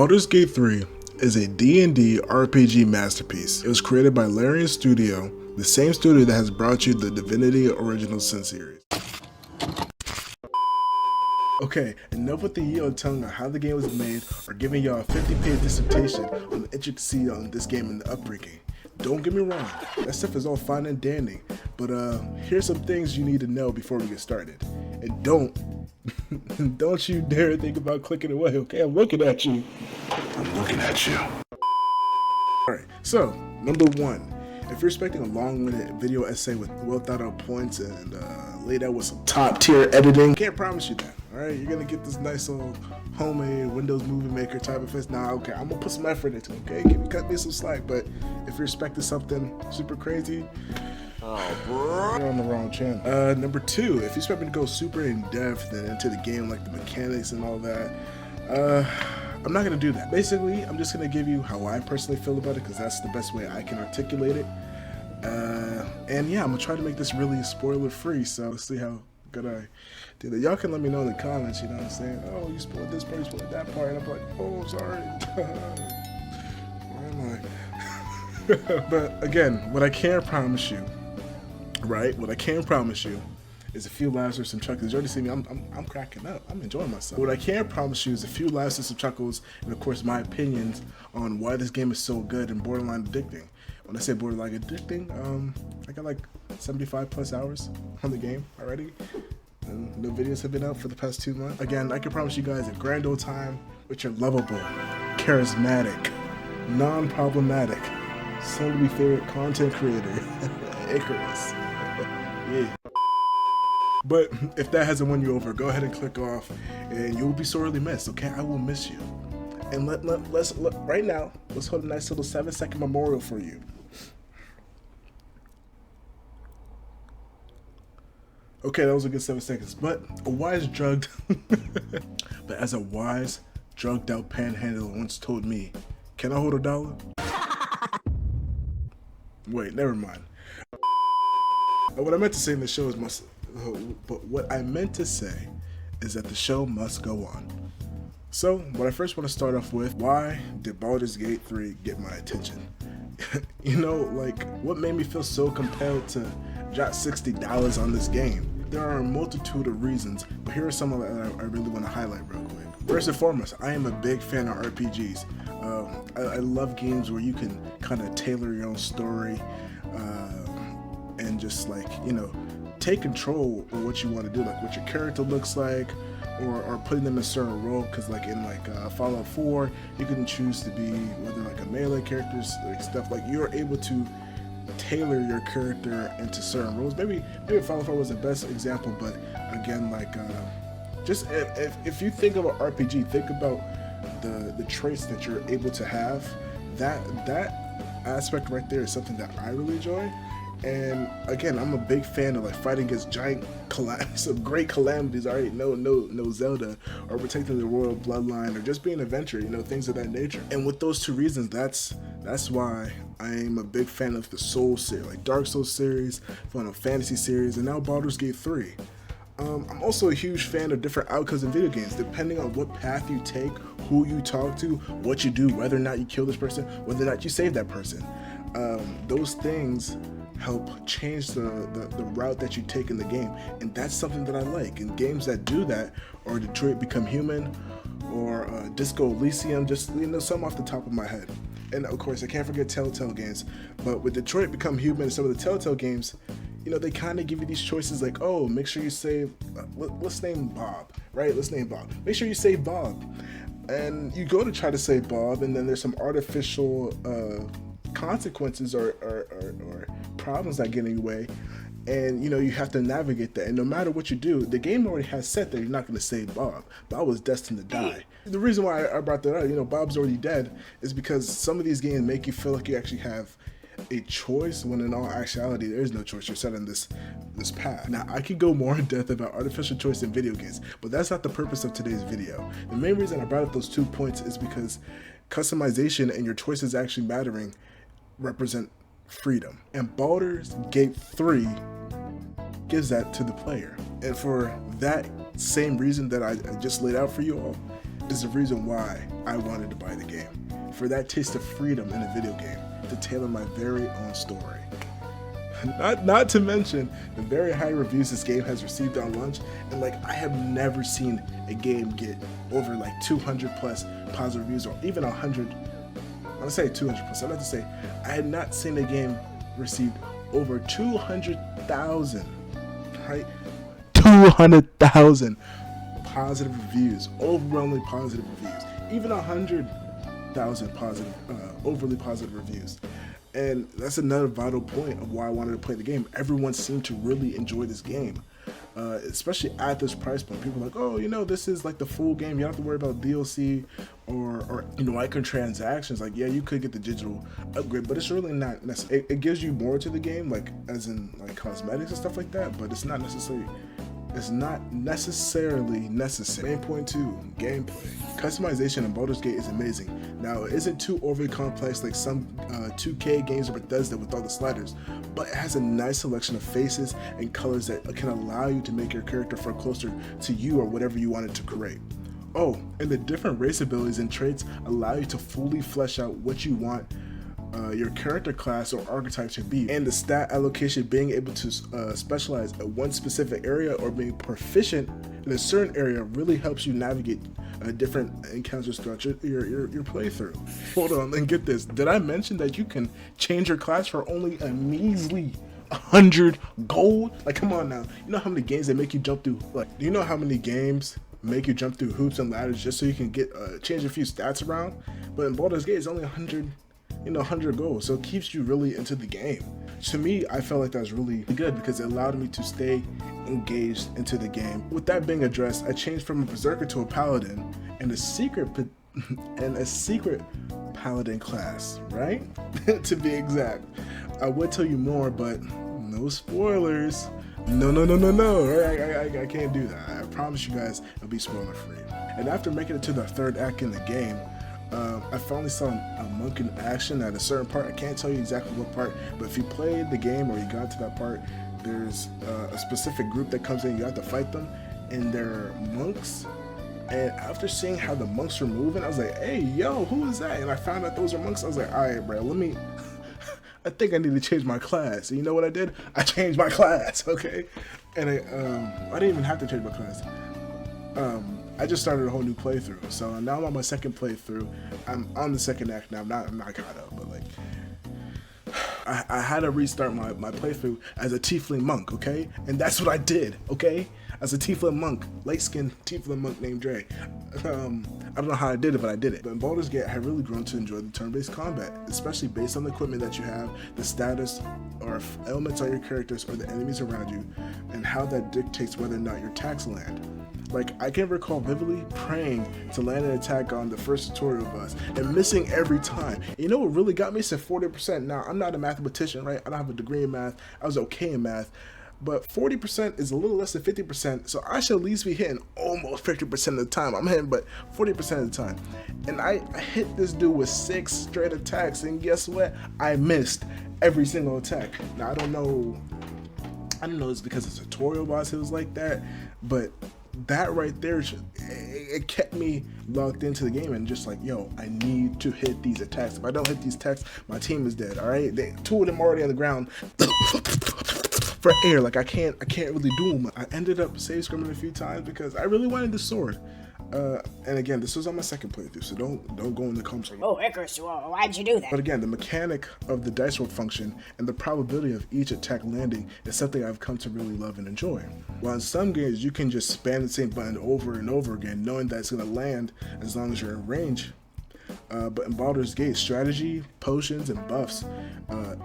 Baldur's Gate 3 is a D&D RPG masterpiece. It was created by Larian Studio, the same studio that has brought you the Divinity Original Sin series. Okay, enough with the yield telling on how the game was made or giving y'all a 50-page dissertation on the intricacy on this game and the upbringing. Don't get me wrong, that stuff is all fine and dandy, but here's some things you need to know before we get started. And don't you dare think about clicking away, okay? I'm looking at you. I'm looking at you. Alright, so, number one. If you're expecting a long-winded video essay with well-thought-out points and laid out with some top-tier editing, can't promise you that, alright? You're gonna get this nice little homemade Windows Movie Maker type of face. Nah, okay, I'm gonna put some effort into it, okay? Cut me some slack, but if you're expecting something super crazy, you're on the wrong channel. Number two, if you expect me to go super in-depth and into the game, like the mechanics and all that, I'm not gonna do that. Basically, I'm just gonna give you how I personally feel about it, because that's the best way I can articulate it. And yeah, I'm gonna try to make this really spoiler-free, so let's see how good I do that. Y'all can let me know in the comments, you know what I'm saying? Oh, you spoiled this part, you spoiled that part, and I'm like, oh, sorry. Where am I? But again, what I can promise you, right? What I can promise you is a few laughs or some chuckles. You already see me, I'm cracking up. I'm enjoying myself. What I can promise you is a few laughs and some chuckles, and of course my opinions on why this game is so good and borderline addicting. When I say borderline addicting, I got like 75 plus hours on the game already, and no videos have been out for the past 2 months. Again, I can promise you guys a grand old time with your lovable, charismatic, non-problematic, soon-to-be favorite content creator, ikarus. Yeah. But if that hasn't won you over, go ahead and click off, and you will be sorely missed. Okay, I will miss you. And let's right now. Let's hold a nice little 7-second memorial for you. Okay, that was a good 7 seconds. But as a wise, drugged out panhandler once told me, "Can I hold $1?" Wait, never mind. What I meant to say in the show is but what I meant to say is that the show must go on. So, what I first want to start off with, why did Baldur's Gate 3 get my attention? You know, like, what made me feel so compelled to drop $60 on this game? There are a multitude of reasons, but here are some that I really want to highlight real quick. First and foremost, I am a big fan of RPGs. I love games where you can kind of tailor your own story and just, like, you know, take control of what you want to do, like what your character looks like, or putting them in a certain role. Because like in Fallout 4, you can choose to be whether like a melee character, like stuff like you're able to tailor your character into certain roles. Maybe Fallout 4 was the best example, but again, like just if you think of an RPG, think about the traits that you're able to have. That aspect right there is something that I really enjoy. And again, I'm a big fan of like fighting against giant some great calamities. I already know Zelda, or protecting the royal bloodline, or just being an adventurer, you know, things of that nature. And with those two reasons, that's why I'm a big fan of the Soul series, like Dark Souls series, Final Fantasy series, and now Baldur's Gate 3. I'm also a huge fan of different outcomes in video games, depending on what path you take, who you talk to, what you do, whether or not you kill this person, whether or not you save that person. Those things help change the route that you take in the game, and that's something that I like. And games that do that, or Detroit Become Human, or Disco Elysium, just, you know, some off the top of my head. And of course, I can't forget Telltale games. But with Detroit Become Human and some of the Telltale games, you know, they kind of give you these choices like, oh, make sure you save, let's name Bob, right? Let's name Bob. Make sure you save Bob. And you go to try to save Bob, and then there's some artificial consequences or problems that get in your way, and you know, you have to navigate that. And no matter what you do, the game already has set that you're not going to save Bob. Bob was destined to die. The reason why I brought that up, you know, Bob's already dead, is because some of these games make you feel like you actually have a choice, when in all actuality there is no choice. You're set on this path. Now, I could go more in depth about artificial choice in video games, but that's not the purpose of today's video. The main reason I brought up those 2 points is because customization and your choices actually mattering represent freedom, and Baldur's Gate 3 gives that to the player. And for that same reason that I just laid out for you all, is the reason why I wanted to buy the game. For that taste of freedom in a video game, to tailor my very own story. Not to mention the very high reviews this game has received on launch, and like I have never seen a game get over like 200 plus positive reviews, or even 100. I want to say 200 plus. I like to say I had not seen a game receive over 200,000, right? 200,000 positive reviews, overwhelmingly positive reviews, even 100,000 positive, overly positive reviews. And that's another vital point of why I wanted to play the game. Everyone seemed to really enjoy this game, especially at this price point. People are like, oh, you know, this is like the full game. You don't have to worry about DLC or you know, microtransactions. Like, yeah, you could get the digital upgrade, but it's really not necessary. It gives you more to the game, like as in like cosmetics and stuff like that, but it's not necessarily necessary. Main point 2, gameplay. Customization in Baldur's Gate is amazing. Now, it isn't too overly complex like some 2K games or Bethesda with all the sliders, but it has a nice selection of faces and colors that can allow you to make your character feel closer to you or whatever you wanted to create. Oh, and the different race abilities and traits allow you to fully flesh out what you want your character class or archetype to be, and the stat allocation, being able to specialize at one specific area or being proficient in a certain area really helps you navigate different encounters throughout your playthrough. Hold on, and get this. Did I mention that you can change your class for only a measly 100 gold? Like, come on now. You know how many games they make you jump through? Like, do you know how many games make you jump through hoops and ladders just so you can get change a few stats around? But in Baldur's Gate, it's only 100 gold, so it keeps you really into the game. To me, I felt like that was really good because it allowed me to stay engaged into the game. With that being addressed, I changed from a berserker to a paladin and a secret paladin class, right? To be exact. I would tell you more, but no spoilers. No. I can't do that. I promise you guys it'll be spoiler free. And after making it to the third act in the game, I finally saw a monk in action at a certain part. I can't tell you exactly what part, but if you played the game or you got to that part, there's a specific group that comes in. You have to fight them, and they're monks. And after seeing how the monks were moving, I was like, hey, yo, who is that? And I found out those are monks. I was like, all right, bro, I think I need to change my class. And you know what I did? I changed my class, okay? And I didn't even have to change my class. I just started a whole new playthrough. So now I'm on my second playthrough. I'm on the second act now. I'm not caught up, but like, I had to restart my playthrough as a tiefling monk, okay? And that's what I did, okay? As a tiefling monk, light-skinned tiefling monk named Dre. I don't know how I did it, but I did it. But in Baldur's Gate, I have really grown to enjoy the turn-based combat, especially based on the equipment that you have, the status or elements on your characters or the enemies around you, and how that dictates whether or not your attacks land. Like, I can recall vividly praying to land an attack on the first tutorial boss and missing every time. And you know what really got me? Said 40%. Now, I'm not a mathematician, right? I don't have a degree in math. I was okay in math. But 40% is a little less than 50%, so I should at least be hitting almost 50% of the time. I'm hitting but 40% of the time. And I hit this dude with 6 straight attacks, and guess what? I missed every single attack. Now, I don't know it's because it's a tutorial boss it was like that, but that right there, it kept me logged into the game and just like, yo, I need to hit these attacks. If I don't hit these attacks, my team is dead, all right? 2 of them already on the ground for air. Like, I can't really do them. I ended up save scrimming a few times because I really wanted the sword. And again, this was on my second playthrough, so don't go in the comments like, oh, Icarus, why'd you do that? But again, the mechanic of the dice roll function and the probability of each attack landing is something I've come to really love and enjoy. While in some games, you can just spam the same button over and over again, knowing that it's going to land as long as you're in range. But in Baldur's Gate, strategy, potions, and buffs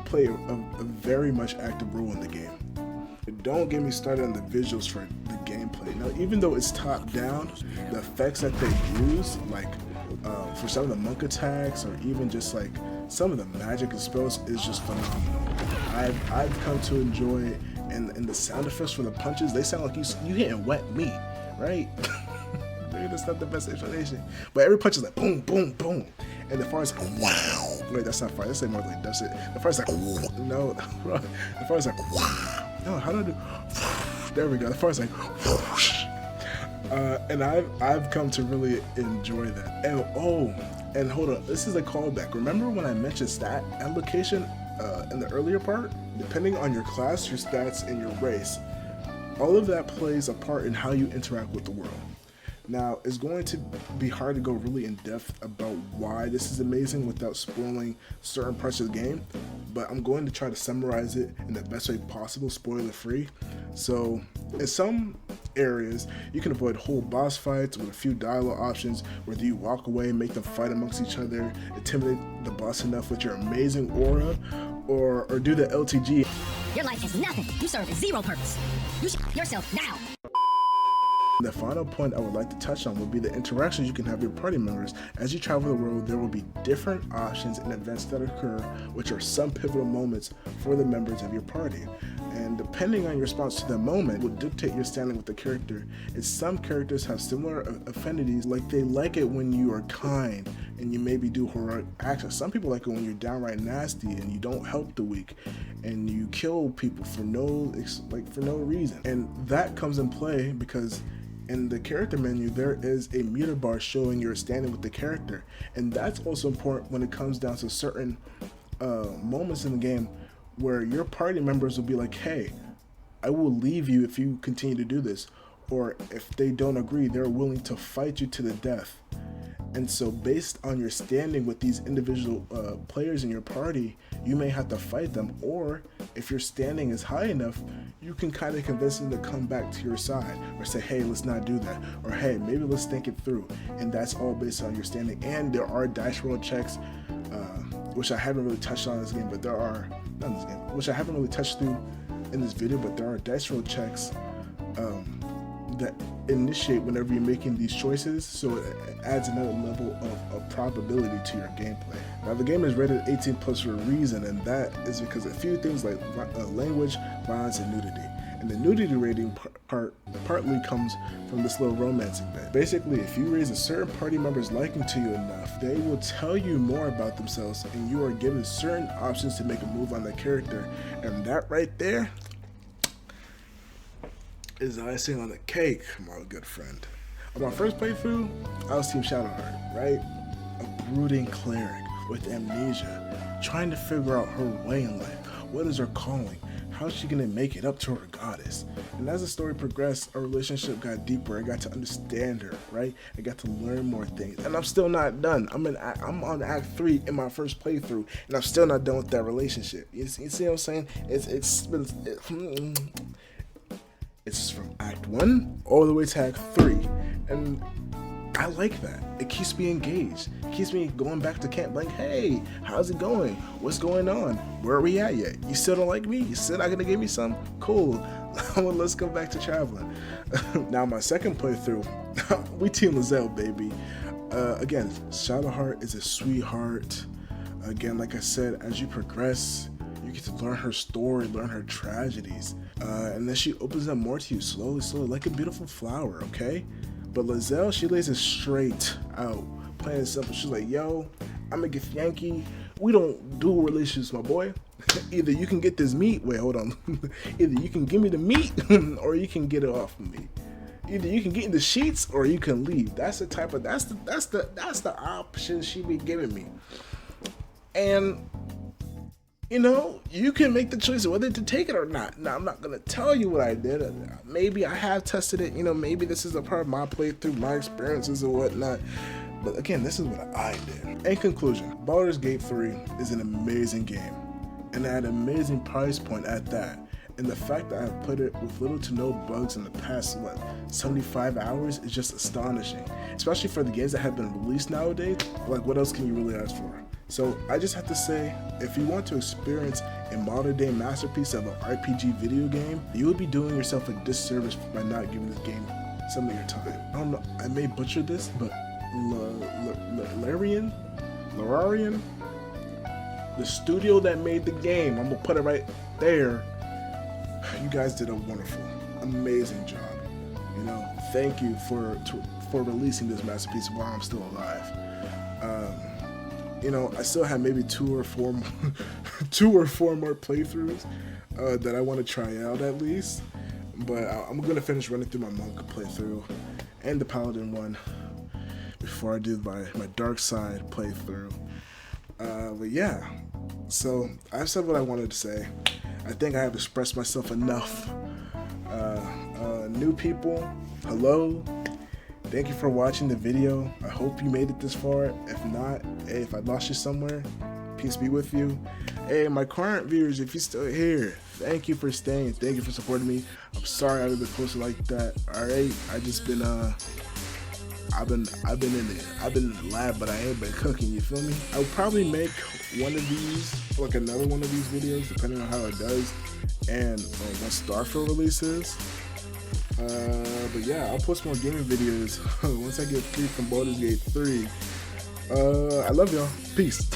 play a very much active role in the game. Don't get me started on the visuals for the gameplay. Now, even though it's top down, the effects that they use, like for some of the monk attacks or even just like some of the magic and spells, is just phenomenal. I've come to enjoy it, and the sound effects for the punches, they sound like you hitting wet meat, right? Maybe that's not the best explanation, but every punch is like boom, boom, boom, and the fire is like wow. Wait, that's not fire. That's more like that's it. The fire is like no, the fire is like wow. No, how do I do? There we go. The fire is like whoosh. And I've come to really enjoy that. And and hold on, this is a callback. Remember when I mentioned stat allocation in the earlier part? Depending on your class, your stats, and your race, all of that plays a part in how you interact with the world. Now, it's going to be hard to go really in depth about why this is amazing without spoiling certain parts of the game, but I'm going to try to summarize it in the best way possible, spoiler free. So, in some areas, you can avoid whole boss fights with a few dialogue options, whether you walk away, make them fight amongst each other, intimidate the boss enough with your amazing aura, or do the LTG. Your life is nothing. You serve zero purpose. You should yourself now. The final point I would like to touch on would be the interactions you can have with your party members. As you travel the world, there will be different options and events that occur, which are some pivotal moments for the members of your party. And depending on your response to the moment will dictate your standing with the character. And some characters have similar affinities, like they like it when you are kind and you maybe do heroic actions. Some people like it when you're downright nasty and you don't help the weak and you kill people for no reason. And that comes in play because in the character menu, there is a meter bar showing your standing with the character, and that's also important when it comes down to certain moments in the game where your party members will be like, hey, I will leave you if you continue to do this, or if they don't agree, they're willing to fight you to the death. And so based on your standing with these individual players in your party, you may have to fight them, or if your standing is high enough, you can kind of convince them to come back to your side, or say, hey, let's not do that, or hey, maybe let's think it through. And that's all based on your standing. And there are dice roll checks, which I haven't really touched on in this game, but there are, not in this game, which I haven't really touched through in this video, but there are dice roll checks that initiate whenever you're making these choices, so it adds another level of probability to your gameplay. Now, the game is rated 18 plus for a reason, and that is because of a few things like language, violence, and nudity. And the nudity rating partly comes from this little romancing bit. Basically, if you raise a certain party member's liking to you enough, they will tell you more about themselves, and you are given certain options to make a move on that character. And that right there is icing on the cake, my good friend. On my first playthrough, I was Team Shadowheart, right? A brooding cleric with amnesia, trying to figure out her way in life. What is her calling? How's she gonna make it up to her goddess? And as the story progressed, our relationship got deeper. I got to understand her, right? I got to learn more things. And I'm still not done. I'm on Act 3 in my first playthrough, and I'm still not done with that relationship. You see what I'm saying? It's from Act 1 all the way to Act 3. And I like that. It keeps me engaged. It keeps me going back to camp like, hey, how's it going? What's going on? Where are we at yet? You still don't like me? You still not gonna give me some? Cool. Let's go back to traveling. Now my second playthrough, we Team Lizelle, baby. Again, Shadowheart is a sweetheart. Again, like I said, as you progress, you get to learn her story, learn her tragedies, and then she opens up more to you slowly, like a beautiful flower, okay? But Lizelle, she lays it straight out, plain and simple. She's like, yo, I'm gonna get Yankee. We don't do relationships, my boy. Either you can get this meat, wait, hold on. Either you can give me the meat, or you can get it off of me. Either you can get in the sheets, or you can leave. That's the option she be giving me. And you know, you can make the choice of whether to take it or not. Now, I'm not going to tell you what I did. Maybe I have tested it. You know, maybe this is a part of my playthrough, my experiences and whatnot. But again, this is what I did. In conclusion, Baldur's Gate 3 is an amazing game. And at an amazing price point at that. And the fact that I've put it with little to no bugs in the past, 75 hours is just astonishing. Especially for the games that have been released nowadays. Like, what else can you really ask for? So I just have to say, if you want to experience a modern day masterpiece of an RPG video game, you would be doing yourself a disservice by not giving this game some of your time. I don't know, I may butcher this, but Larian, the studio that made the game, I'm gonna put it right there. You guys did a wonderful, amazing job. You know, thank you for releasing this masterpiece while I'm still alive. You know, I still have maybe two or four more playthroughs that I want to try out at least. But I'm gonna finish running through my monk playthrough, and the Paladin one before I do my dark side playthrough. But yeah, so I've said what I wanted to say. I think I have expressed myself enough. New people, hello. Thank you for watching the video. I hope you made it this far. If not, hey, if I lost you somewhere, peace be with you. Hey, my current viewers, if you're still here, thank you for staying. Thank you for supporting me. I'm sorry I haven't been posting like that. Alright, I just been I've been in the lab, but I ain't been cooking, you feel me? I'll probably make one of these, like another one of these videos, depending on how it does, and when Starfield releases. But yeah, I'll post more gaming videos once I get free from Baldur's Gate 3. I love y'all. Peace.